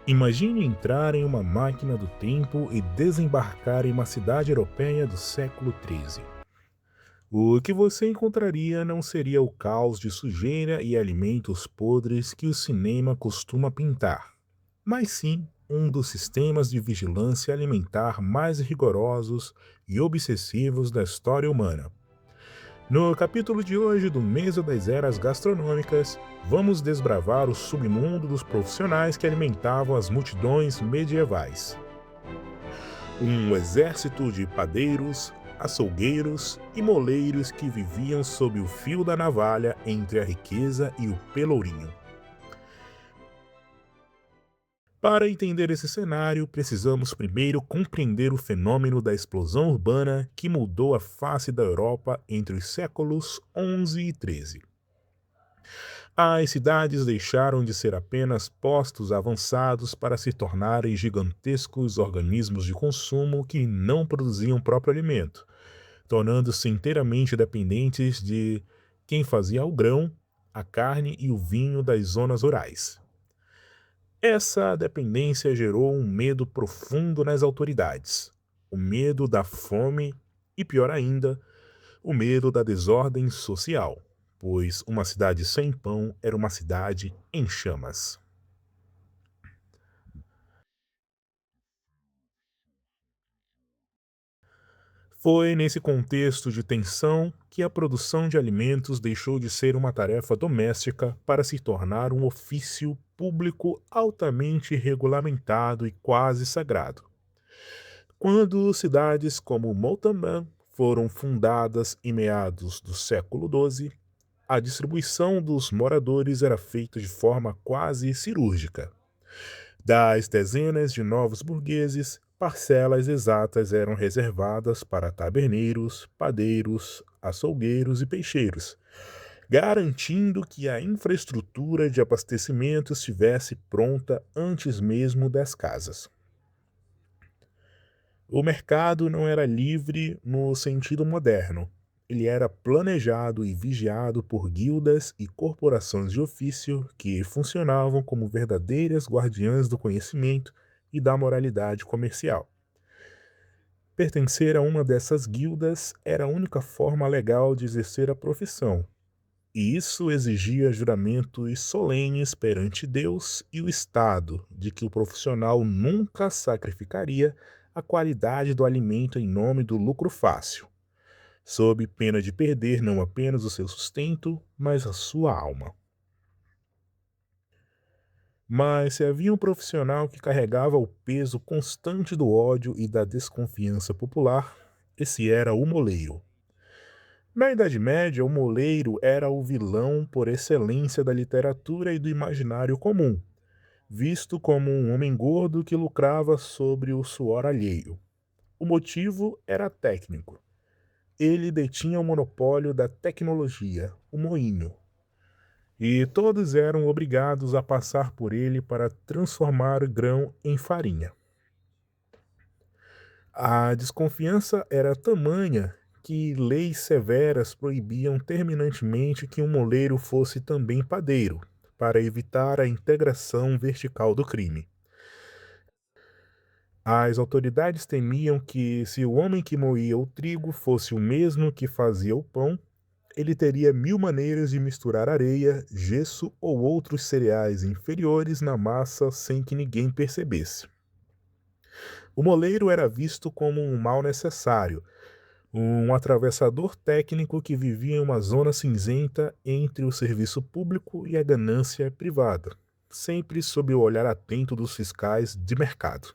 Imagine entrar em uma máquina do tempo e desembarcar em uma cidade europeia do século XIII. O que você encontraria não seria o caos de sujeira e alimentos podres que o cinema costuma pintar, mas sim um dos sistemas de vigilância alimentar mais rigorosos e obsessivos da história humana. No capítulo de hoje do Mesa das Eras Gastronômicas, vamos desbravar o submundo dos profissionais que alimentavam as multidões medievais. Um exército de padeiros, açougueiros e moleiros que viviam sob o fio da navalha entre a riqueza e o pelourinho. Para entender esse cenário, precisamos primeiro compreender o fenômeno da explosão urbana que mudou a face da Europa entre os séculos XI e XIII. As cidades deixaram de ser apenas postos avançados para se tornarem gigantescos organismos de consumo que não produziam próprio alimento, tornando-se inteiramente dependentes de quem fazia o grão, a carne e o vinho das zonas rurais. Essa dependência gerou um medo profundo nas autoridades, o medo da fome e, pior ainda, o medo da desordem social, pois uma cidade sem pão era uma cidade em chamas. Foi nesse contexto de tensão que a produção de alimentos deixou de ser uma tarefa doméstica para se tornar um ofício público altamente regulamentado e quase sagrado. Quando cidades como Montauban foram fundadas em meados do século XII, a distribuição dos moradores era feita de forma quase cirúrgica. Das dezenas de novos burgueses, parcelas exatas eram reservadas para taberneiros, padeiros, açougueiros e peixeiros, garantindo que a infraestrutura de abastecimento estivesse pronta antes mesmo das casas. O mercado não era livre no sentido moderno. Ele era planejado e vigiado por guildas e corporações de ofício que funcionavam como verdadeiras guardiãs do conhecimento e da moralidade comercial. Pertencer a uma dessas guildas era a única forma legal de exercer a profissão, e isso exigia juramentos solenes perante Deus e o Estado de que o profissional nunca sacrificaria a qualidade do alimento em nome do lucro fácil, sob pena de perder não apenas o seu sustento, mas a sua alma. Mas se havia um profissional que carregava o peso constante do ódio e da desconfiança popular, esse era o moleiro. Na Idade Média, o moleiro era o vilão por excelência da literatura e do imaginário comum, visto como um homem gordo que lucrava sobre o suor alheio. O motivo era técnico. Ele detinha o monopólio da tecnologia, o moinho, e todos eram obrigados a passar por ele para transformar o grão em farinha. A desconfiança era tamanha que leis severas proibiam terminantemente que um moleiro fosse também padeiro, para evitar a integração vertical do crime. As autoridades temiam que, se o homem que moía o trigo fosse o mesmo que fazia o pão, ele teria mil maneiras de misturar areia, gesso ou outros cereais inferiores na massa sem que ninguém percebesse. O moleiro era visto como um mal necessário, um atravessador técnico que vivia em uma zona cinzenta entre o serviço público e a ganância privada, sempre sob o olhar atento dos fiscais de mercado.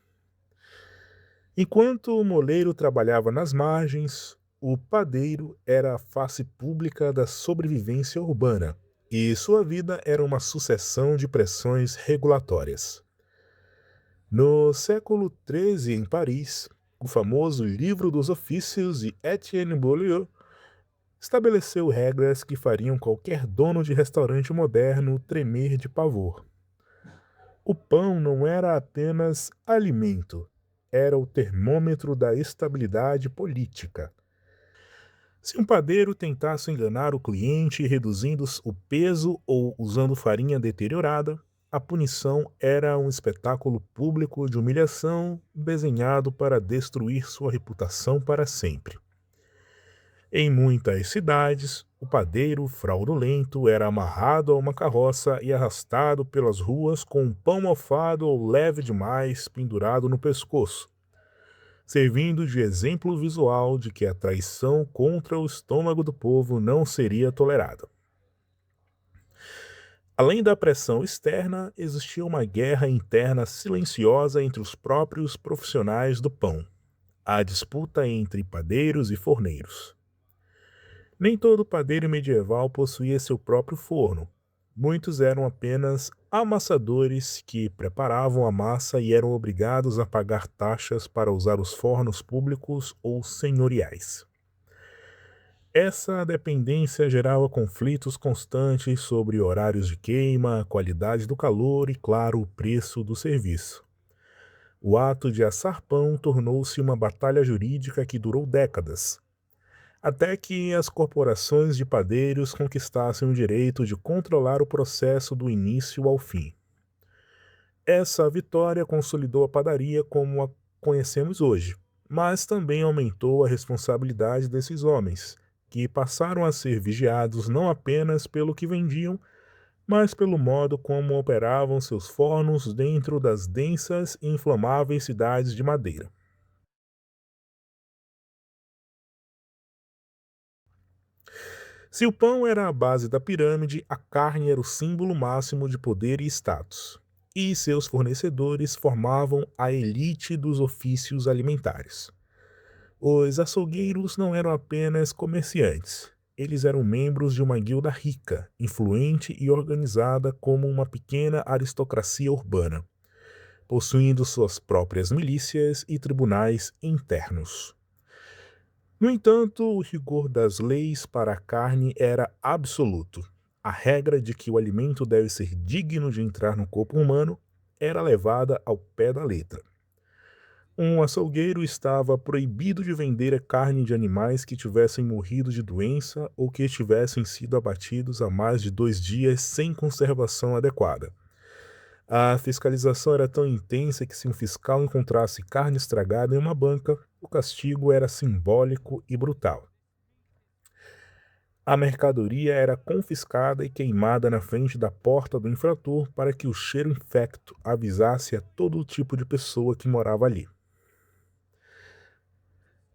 Enquanto o moleiro trabalhava nas margens, o padeiro era a face pública da sobrevivência urbana, e sua vida era uma sucessão de pressões regulatórias. No século XIII, em Paris, o famoso Livro dos Ofícios de Etienne Baulieu estabeleceu regras que fariam qualquer dono de restaurante moderno tremer de pavor. O pão não era apenas alimento, era o termômetro da estabilidade política. Se um padeiro tentasse enganar o cliente reduzindo o peso ou usando farinha deteriorada, A punição era um espetáculo público de humilhação desenhado para destruir sua reputação para sempre. Em muitas cidades, o padeiro fraudulento era amarrado a uma carroça e arrastado pelas ruas com um pão mofado ou leve demais pendurado no pescoço, servindo de exemplo visual de que a traição contra o estômago do povo não seria tolerada. Além da pressão externa, existia uma guerra interna silenciosa entre os próprios profissionais do pão, a disputa entre padeiros e forneiros. Nem todo padeiro medieval possuía seu próprio forno. Muitos eram apenas amassadores que preparavam a massa e eram obrigados a pagar taxas para usar os fornos públicos ou senhoriais. Essa dependência gerava conflitos constantes sobre horários de queima, a qualidade do calor e, claro, o preço do serviço. O ato de assar pão tornou-se uma batalha jurídica que durou décadas, até que as corporações de padeiros conquistassem o direito de controlar o processo do início ao fim. Essa vitória consolidou a padaria como a conhecemos hoje, mas também aumentou a responsabilidade desses homens, que passaram a ser vigiados não apenas pelo que vendiam, mas pelo modo como operavam seus fornos dentro das densas e inflamáveis cidades de madeira. Se o pão era a base da pirâmide, a carne era o símbolo máximo de poder e status, e seus fornecedores formavam a elite dos ofícios alimentares. Os açougueiros não eram apenas comerciantes, eles eram membros de uma guilda rica, influente e organizada como uma pequena aristocracia urbana, possuindo suas próprias milícias e tribunais internos. No entanto, o rigor das leis para a carne era absoluto. A regra de que o alimento deve ser digno de entrar no corpo humano era levada ao pé da letra. Um açougueiro estava proibido de vender a carne de animais que tivessem morrido de doença ou que tivessem sido abatidos há mais de 2 dias sem conservação adequada. A fiscalização era tão intensa que, se um fiscal encontrasse carne estragada em uma banca, o castigo era simbólico e brutal. A mercadoria era confiscada e queimada na frente da porta do infrator para que o cheiro infecto avisasse a todo tipo de pessoa que morava ali.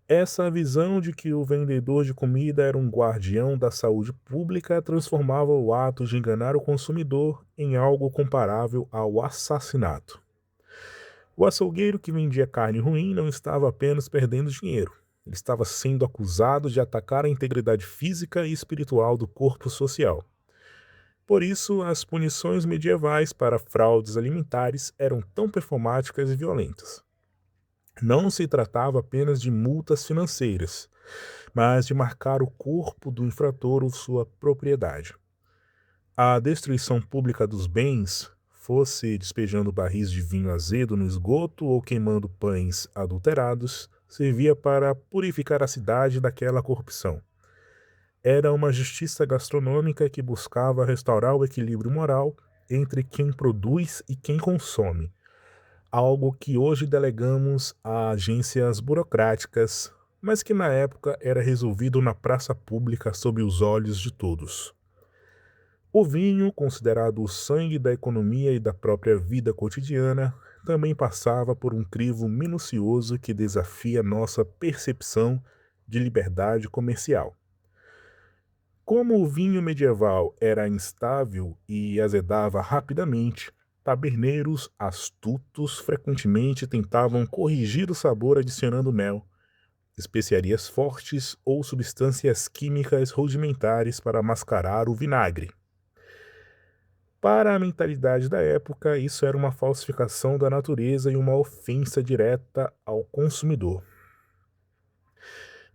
Essa visão de que o vendedor de comida era um guardião da saúde pública transformava o ato de enganar o consumidor em algo comparável ao assassinato. O açougueiro que vendia carne ruim não estava apenas perdendo dinheiro, ele estava sendo acusado de atacar a integridade física e espiritual do corpo social. Por isso, as punições medievais para fraudes alimentares eram tão performáticas e violentas. Não se tratava apenas de multas financeiras, mas de marcar o corpo do infrator ou sua propriedade. A destruição pública dos bens, fosse despejando barris de vinho azedo no esgoto ou queimando pães adulterados, servia para purificar a cidade daquela corrupção. Era uma justiça gastronômica que buscava restaurar o equilíbrio moral entre quem produz e quem consome, algo que hoje delegamos a agências burocráticas, mas que na época era resolvido na praça pública sob os olhos de todos. O vinho, considerado o sangue da economia e da própria vida cotidiana, também passava por um crivo minucioso que desafia nossa percepção de liberdade comercial. Como o vinho medieval era instável e azedava rapidamente, taberneiros astutos frequentemente tentavam corrigir o sabor adicionando mel, especiarias fortes ou substâncias químicas rudimentares para mascarar o vinagre. Para a mentalidade da época, isso era uma falsificação da natureza e uma ofensa direta ao consumidor.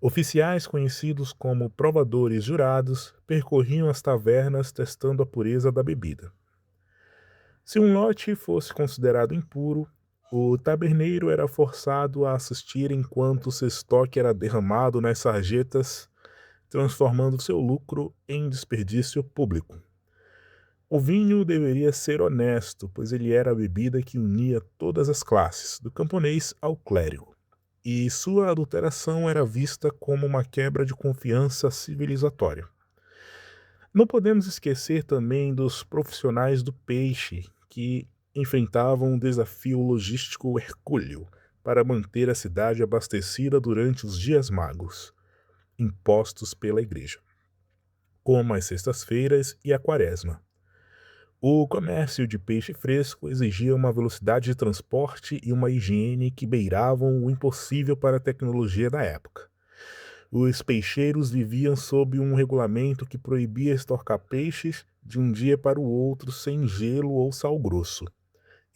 Oficiais conhecidos como provadores jurados percorriam as tavernas testando a pureza da bebida. Se um lote fosse considerado impuro, o taberneiro era forçado a assistir enquanto seu estoque era derramado nas sarjetas, transformando seu lucro em desperdício público. O vinho deveria ser honesto, pois ele era a bebida que unia todas as classes, do camponês ao clérigo, e sua adulteração era vista como uma quebra de confiança civilizatória. Não podemos esquecer também dos profissionais do peixe, que enfrentavam um desafio logístico hercúleo para manter a cidade abastecida durante os dias magos, impostos pela igreja, como as sextas-feiras e a quaresma. O comércio de peixe fresco exigia uma velocidade de transporte e uma higiene que beiravam o impossível para a tecnologia da época. Os peixeiros viviam sob um regulamento que proibia estorcar peixes de um dia para o outro sem gelo ou sal grosso,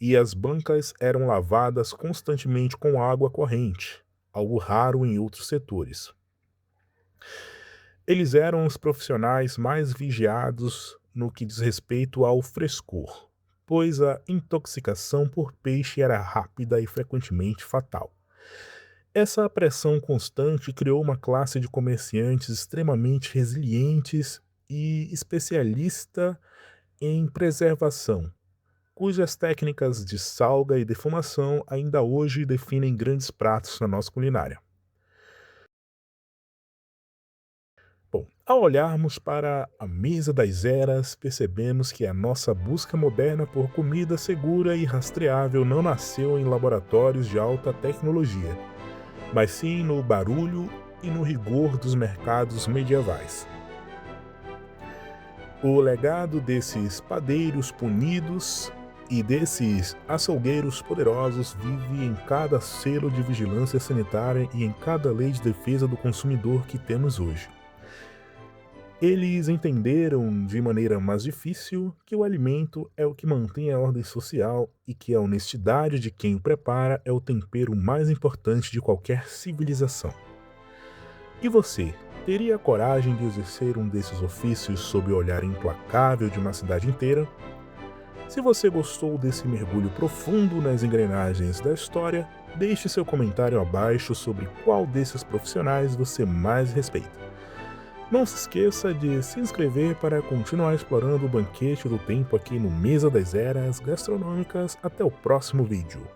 e as bancas eram lavadas constantemente com água corrente, algo raro em outros setores. Eles eram os profissionais mais vigiados no que diz respeito ao frescor, pois a intoxicação por peixe era rápida e frequentemente fatal. Essa pressão constante criou uma classe de comerciantes extremamente resilientes e especialista em preservação, cujas técnicas de salga e defumação ainda hoje definem grandes pratos na nossa culinária. Bom, ao olharmos para a mesa das eras, percebemos que a nossa busca moderna por comida segura e rastreável não nasceu em laboratórios de alta tecnologia, mas sim no barulho e no rigor dos mercados medievais. O legado desses padeiros punidos e desses açougueiros poderosos vive em cada selo de vigilância sanitária e em cada lei de defesa do consumidor que temos hoje. Eles entenderam de maneira mais difícil que o alimento é o que mantém a ordem social e que a honestidade de quem o prepara é o tempero mais importante de qualquer civilização. E você, teria a coragem de exercer um desses ofícios sob o olhar implacável de uma cidade inteira? Se você gostou desse mergulho profundo nas engrenagens da história, deixe seu comentário abaixo sobre qual desses profissionais você mais respeita. Não se esqueça de se inscrever para continuar explorando o banquete do tempo aqui no Mesa das Eras Gastronômicas. Até o próximo vídeo.